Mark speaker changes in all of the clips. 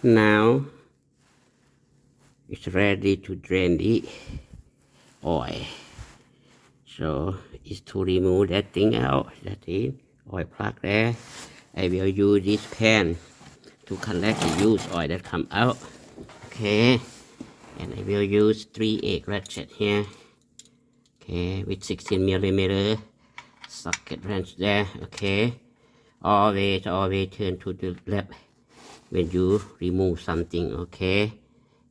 Speaker 1: Now it's ready to drain the oil. So it's to remove that thing out, that is oil plug there. I will use this pan to collect the used oil that come out. Okay, and I will use 3/8 ratchet here. Okay, with 16mm socket wrench there. Okay, always turn to the left when you remove something. Okay,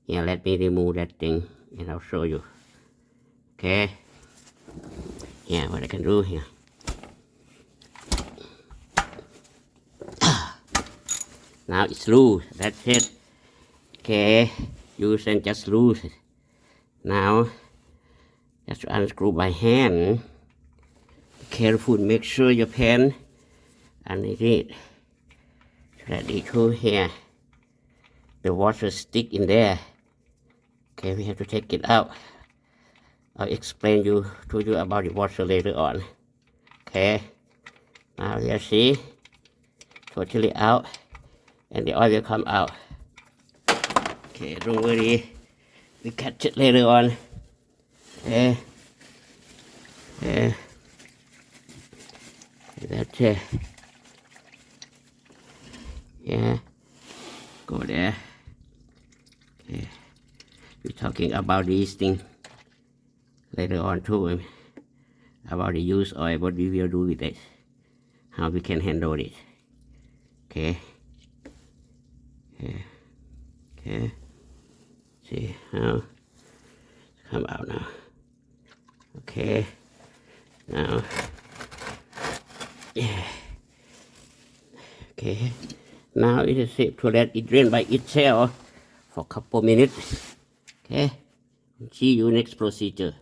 Speaker 1: here let me remove that thing and I'll show you. Okay, here what I can do here. Now it's loose, that's it. Okay, use and just loose it. Now just unscrew by hand. Be careful, make sure your pen underneath ready to here. The water stick in there. Okay, we have to take it out. I'll explain to you about the water later on. Okay, now you see, totally out, and the oil will come out. Okay, don't worry, we catch it later on. Okay, that's it. Yeah, go there. Okay, we're talking about these things later on too, about the used oil, what we will do with it, how we can handle it. Okay, okay, see how it's come out now. Okay, now, yeah, okay, now it is safe to let it drain by itself for a couple minutes. Okay, see you next procedure.